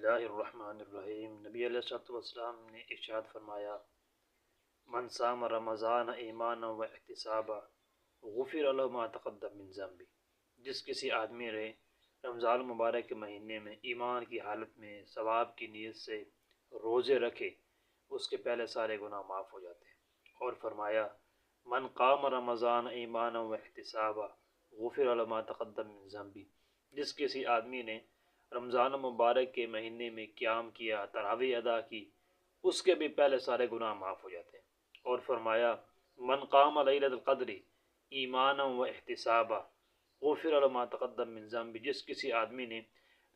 اللہ الرحمن الرحیم۔ نبی علیہ الصلوۃ والسلام نے ارشاد فرمایا، من صام رمضان ایمانا و احتسابا غفر له ما تقدم من ذنبی۔ جس کسی آدمی نے رمضان المبارک کے مہینے میں ایمان کی حالت میں ثواب کی نیت سے روزے رکھے، اس کے پہلے سارے گناہ معاف ہو جاتے ہیں۔ اور فرمایا، من قام رمضان ایمانا و احتسابا غفر له ما تقدم من ذنبی۔ جس کسی آدمی نے رمضان مبارک کے مہینے میں قیام کیا، تراویح ادا کی، اس کے بھی پہلے سارے گناہ معاف ہو جاتے ہیں۔ اور فرمایا، من قام لیلۃ القدر ایمانا و احتسابا غفر له ما تقدم من ذنبی۔ جس کسی آدمی نے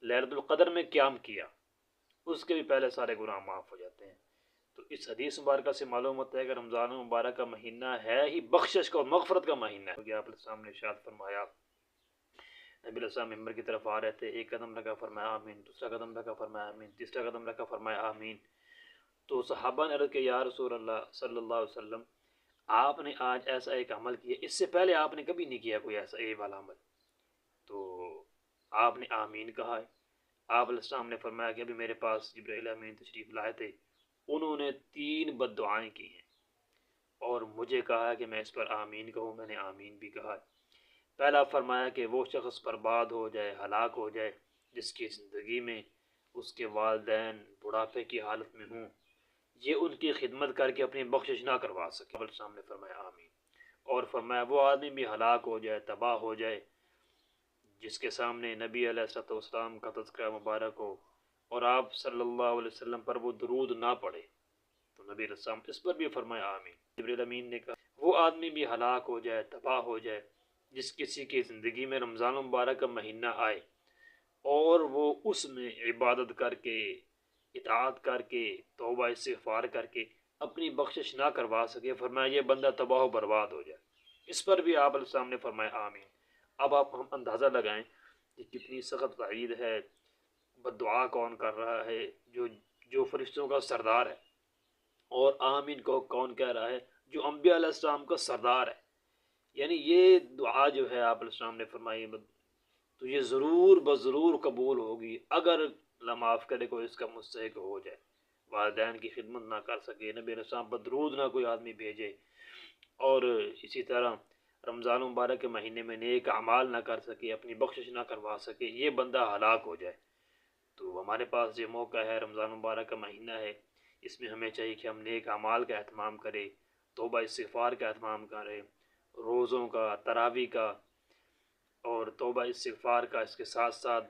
لیلۃ القدر میں قیام کیا، اس کے بھی پہلے سارے گناہ معاف ہو جاتے ہیں۔ تو اس حدیث مبارکہ سے معلوم ہوتا ہے کہ رمضان مبارک کا مہینہ ہے ہی بخشش کا اور مغفرت کا مہینہ ہے۔ آپ کے سامنے ارشاد فرمایا، نبی علیہ السلام ممبر کی طرف آ رہے تھے، ایک قدم رکھا فرمایا آمین، دوسرا قدم رکھا فرمایا آمین، تیسرا قدم رکھا فرمایا آمین۔ تو صحابہ نے عرض کیا، یا رسول اللہ صلی اللہ علیہ وسلم، آپ نے آج ایسا ایک عمل کیا، اس سے پہلے آپ نے کبھی نہیں کیا کوئی ایسا یہ والا عمل، تو آپ نے آمین کہا ہے۔ آپ علیہ السلام نے فرمایا کہ ابھی میرے پاس جبرائیل امین تشریف لائے تھے، انہوں نے 3 بد دعائیں کی ہیں اور مجھے کہا ہے کہ میں اس پر آمین کہوں، میں نے آمین بھی کہا ہے۔ پہلا فرمایا کہ وہ شخص برباد ہو جائے، ہلاک ہو جائے، جس کی زندگی میں اس کے والدین بڑھاپے کی حالت میں ہوں، یہ ان کی خدمت کر کے اپنی بخشش نہ کروا سکے۔ اب سامنے فرمایا آمین۔ اور فرمایا وہ آدمی بھی ہلاک ہو جائے، تباہ ہو جائے، جس کے سامنے نبی علیہ الصلوۃ والسلام کا تذکرہ مبارک ہو اور آپ صلی اللہ علیہ وسلم پر وہ درود نہ پڑھے، تو نبی علیہ السلام اس پر بھی فرمایا آمین۔ جبرائیل امین نے کہا وہ آدمی بھی ہلاک ہو جائے، تباہ ہو جائے، جس کسی کی زندگی میں رمضان مبارک کا مہینہ آئے اور وہ اس میں عبادت کر کے، اطاعت کر کے، توبہ استغفار کر کے اپنی بخشش نہ کروا سکے، فرمایا یہ بندہ تباہ و برباد ہو جائے۔ اس پر بھی آپ علیہ السلام نے فرمایا آمین۔ اب آپ ہم اندازہ لگائیں کہ کتنی سخت وعید ہے، بد دعا کون کر رہا ہے، جو فرشتوں کا سردار ہے، اور آمین کو کون کہہ رہا ہے، جو انبیاء علیہ السلام کا سردار ہے۔ یعنی یہ دعا جو ہے آپ علیہ السلام نے فرمائی تو یہ ضرور بضرور قبول ہوگی اگر اللہ معاف کرے کوئی اس کا مستحق ہو جائے، والدین کی خدمت نہ کر سکے، نبی علیہ السلام پر درود نہ کوئی آدمی بھیجے، اور اسی طرح رمضان مبارک کے مہینے میں نیک اعمال نہ کر سکے، اپنی بخشش نہ کروا سکے، یہ بندہ ہلاک ہو جائے۔ تو ہمارے پاس یہ موقع ہے، رمضان مبارک کا مہینہ ہے، اس میں ہمیں چاہیے کہ ہم نیک اعمال کا اہتمام کریں، توبہ استغفار کا اہتمام کریں، روزوں کا، تراویح کا اور توبہ استغفار کا، اس کے ساتھ ساتھ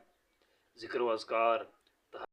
ذکر و اذکار